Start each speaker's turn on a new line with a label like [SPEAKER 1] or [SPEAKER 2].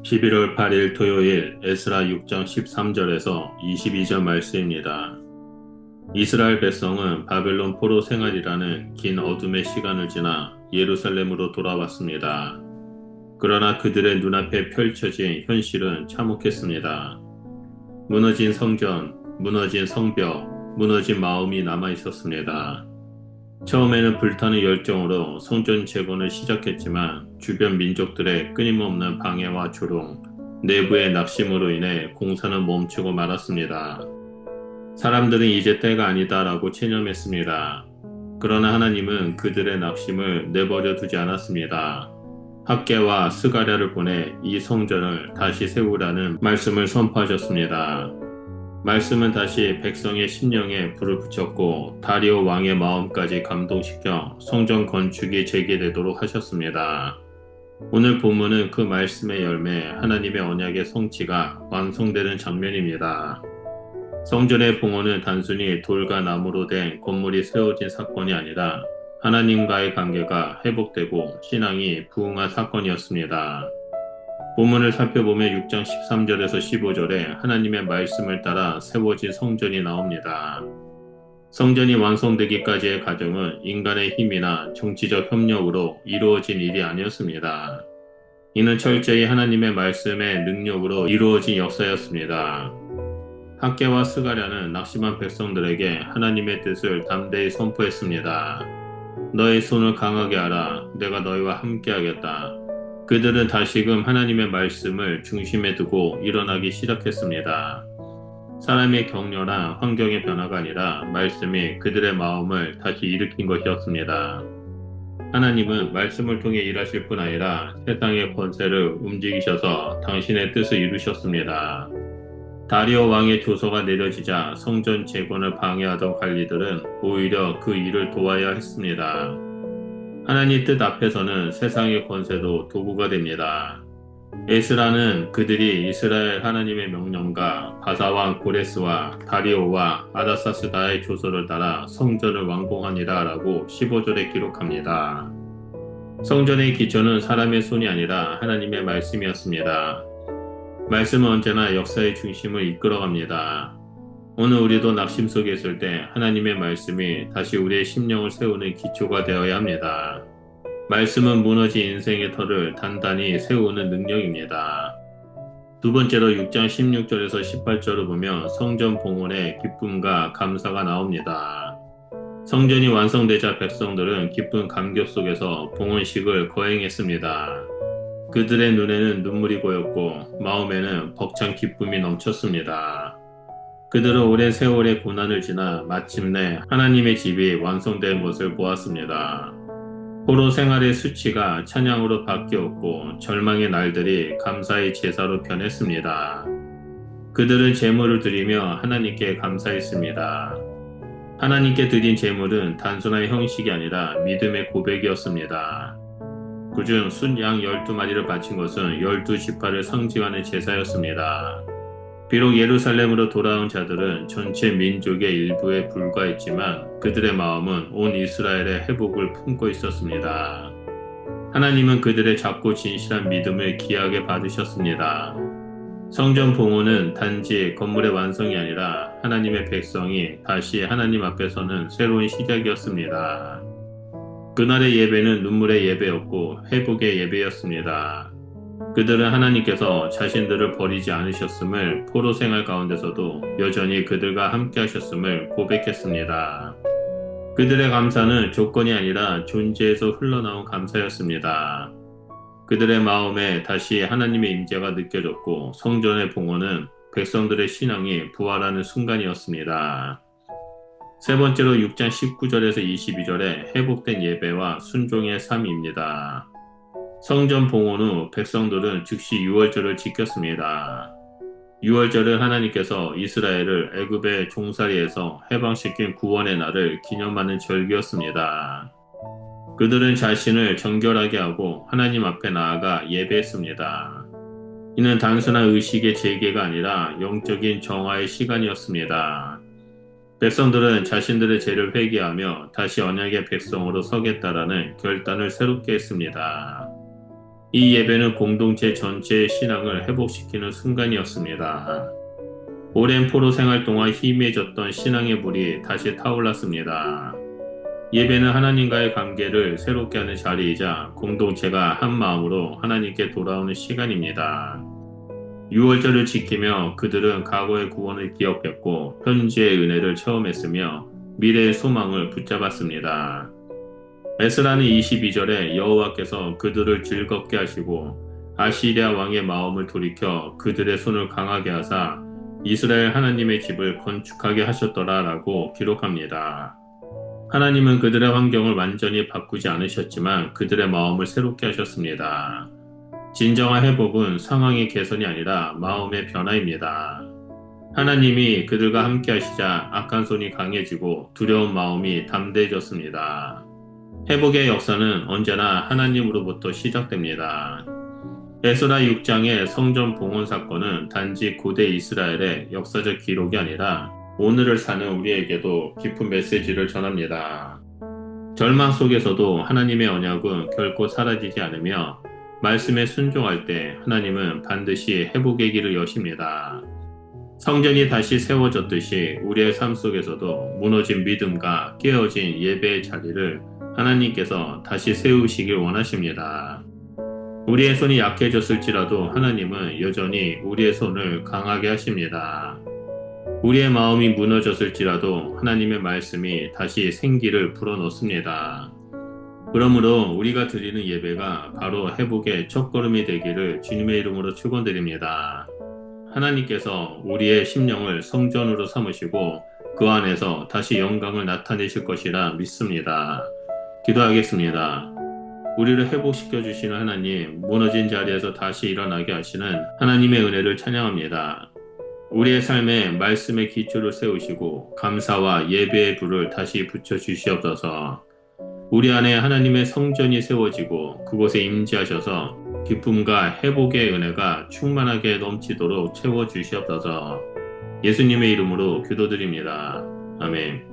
[SPEAKER 1] 11월 8일 토요일 에스라 6장 13절에서 22절 말씀입니다. 이스라엘 백성은 바벨론 포로 생활이라는 긴 어둠의 시간을 지나 예루살렘으로 돌아왔습니다. 그러나 그들의 눈앞에 펼쳐진 현실은 참혹했습니다. 무너진 성전, 무너진 성벽, 무너진 마음이 남아 있었습니다. 처음에는 불타는 열정으로 성전 재건을 시작했지만 주변 민족들의 끊임없는 방해와 조롱, 내부의 낙심으로 인해 공사는 멈추고 말았습니다. 사람들은 이제 때가 아니다라고 체념했습니다. 그러나 하나님은 그들의 낙심을 내버려 두지 않았습니다. 학개와 스가랴를 보내 이 성전을 다시 세우라는 말씀을 선포하셨습니다. 말씀은 다시 백성의 심령에 불을 붙였고 다리오 왕의 마음까지 감동시켜 성전 건축이 재개되도록 하셨습니다. 오늘 본문은 그 말씀의 열매 하나님의 언약의 성취가 완성되는 장면입니다. 성전의 봉헌은 단순히 돌과 나무로 된 건물이 세워진 사건이 아니라 하나님과의 관계가 회복되고 신앙이 부흥한 사건이었습니다. 본문을 살펴보면 6장 13절에서 15절에 하나님의 말씀을 따라 세워진 성전이 나옵니다. 성전이 완성되기까지의 과정은 인간의 힘이나 정치적 협력으로 이루어진 일이 아니었습니다. 이는 철저히 하나님의 말씀의 능력으로 이루어진 역사였습니다. 학개와 스가랴는 낙심한 백성들에게 하나님의 뜻을 담대히 선포했습니다. 너의 손을 강하게 하라. 내가 너희와 함께하겠다. 그들은 다시금 하나님의 말씀을 중심에 두고 일어나기 시작했습니다. 사람의 격려나 환경의 변화가 아니라 말씀이 그들의 마음을 다시 일으킨 것이었습니다. 하나님은 말씀을 통해 일하실 뿐 아니라 세상의 권세를 움직이셔서 당신의 뜻을 이루셨습니다. 다리오 왕의 조서가 내려지자 성전 재건을 방해하던 관리들은 오히려 그 일을 도와야 했습니다. 하나님 뜻 앞에서는 세상의 권세도 도구가 됩니다. 에스라는 그들이 이스라엘 하나님의 명령과 바사왕 고레스와 다리오와 아다사스다의 조서를 따라 성전을 완공하니라 라고 15절에 기록합니다. 성전의 기초는 사람의 손이 아니라 하나님의 말씀이었습니다. 말씀은 언제나 역사의 중심을 이끌어갑니다. 오늘 우리도 낙심 속에 있을 때 하나님의 말씀이 다시 우리의 심령을 세우는 기초가 되어야 합니다. 말씀은 무너진 인생의 터를 단단히 세우는 능력입니다. 두 번째로 6장 16절에서 18절을 보면 성전 봉헌의 기쁨과 감사가 나옵니다. 성전이 완성되자 백성들은 기쁜 감격 속에서 봉헌식을 거행했습니다. 그들의 눈에는 눈물이 고였고 마음에는 벅찬 기쁨이 넘쳤습니다. 그들은 오랜 세월의 고난을 지나 마침내 하나님의 집이 완성된 것을 보았습니다. 포로 생활의 수치가 찬양으로 바뀌었고 절망의 날들이 감사의 제사로 변했습니다. 그들은 제물을 드리며 하나님께 감사했습니다. 하나님께 드린 제물은 단순한 형식이 아니라 믿음의 고백이었습니다. 그중 순양 12마리를 바친 것은 12지파를 상징하는 제사였습니다. 비록 예루살렘으로 돌아온 자들은 전체 민족의 일부에 불과했지만 그들의 마음은 온 이스라엘의 회복을 품고 있었습니다. 하나님은 그들의 작고 진실한 믿음을 귀하게 받으셨습니다. 성전 봉헌은 단지 건물의 완성이 아니라 하나님의 백성이 다시 하나님 앞에 서는 새로운 시작이었습니다. 그날의 예배는 눈물의 예배였고 회복의 예배였습니다. 그들은 하나님께서 자신들을 버리지 않으셨음을 포로 생활 가운데서도 여전히 그들과 함께 하셨음을 고백했습니다. 그들의 감사는 조건이 아니라 존재에서 흘러나온 감사였습니다. 그들의 마음에 다시 하나님의 임재가 느껴졌고 성전의 봉헌은 백성들의 신앙이 부활하는 순간이었습니다. 세 번째로 6장 19절에서 22절에 회복된 예배와 순종의 삶입니다. 성전 봉헌 후 백성들은 즉시 유월절을 지켰습니다. 유월절은 하나님께서 이스라엘을 애굽의 종살이에서 해방시킨 구원의 날을 기념하는 절기였습니다. 그들은 자신을 정결하게 하고 하나님 앞에 나아가 예배했습니다. 이는 단순한 의식의 재개가 아니라 영적인 정화의 시간이었습니다. 백성들은 자신들의 죄를 회개하며 다시 언약의 백성으로 서겠다라는 결단을 새롭게 했습니다. 이 예배는 공동체 전체의 신앙을 회복시키는 순간이었습니다. 오랜 포로 생활 동안 희미해졌던 신앙의 불이 다시 타올랐습니다. 예배는 하나님과의 관계를 새롭게 하는 자리이자 공동체가 한 마음으로 하나님께 돌아오는 시간입니다. 유월절을 지키며 그들은 과거의 구원을 기억했고 현재의 은혜를 체험했으며 미래의 소망을 붙잡았습니다. 에스라는 22절에 여호와께서 그들을 즐겁게 하시고 아시리아 왕의 마음을 돌이켜 그들의 손을 강하게 하사 이스라엘 하나님의 집을 건축하게 하셨더라 라고 기록합니다. 하나님은 그들의 환경을 완전히 바꾸지 않으셨지만 그들의 마음을 새롭게 하셨습니다. 진정한 회복은 상황의 개선이 아니라 마음의 변화입니다. 하나님이 그들과 함께 하시자 악한 손이 강해지고 두려운 마음이 담대해졌습니다. 회복의 역사는 언제나 하나님으로부터 시작됩니다. 에스라 6장의 성전 봉헌 사건은 단지 고대 이스라엘의 역사적 기록이 아니라 오늘을 사는 우리에게도 깊은 메시지를 전합니다. 절망 속에서도 하나님의 언약은 결코 사라지지 않으며 말씀에 순종할 때 하나님은 반드시 회복의 길을 여십니다. 성전이 다시 세워졌듯이 우리의 삶 속에서도 무너진 믿음과 깨어진 예배의 자리를 하나님께서 다시 세우시길 원하십니다. 우리의 손이 약해졌을지라도 하나님은 여전히 우리의 손을 강하게 하십니다. 우리의 마음이 무너졌을지라도 하나님의 말씀이 다시 생기를 불어넣습니다. 그러므로 우리가 드리는 예배가 바로 회복의 첫걸음이 되기를 주님의 이름으로 축원드립니다. 하나님께서 우리의 심령을 성전으로 삼으시고 그 안에서 다시 영광을 나타내실 것이라 믿습니다. 기도하겠습니다. 우리를 회복시켜 주시는 하나님, 무너진 자리에서 다시 일어나게 하시는 하나님의 은혜를 찬양합니다. 우리의 삶에 말씀의 기초를 세우시고 감사와 예배의 불을 다시 붙여 주시옵소서. 우리 안에 하나님의 성전이 세워지고 그곳에 임재하셔서 기쁨과 회복의 은혜가 충만하게 넘치도록 채워 주시옵소서. 예수님의 이름으로 기도드립니다. 아멘.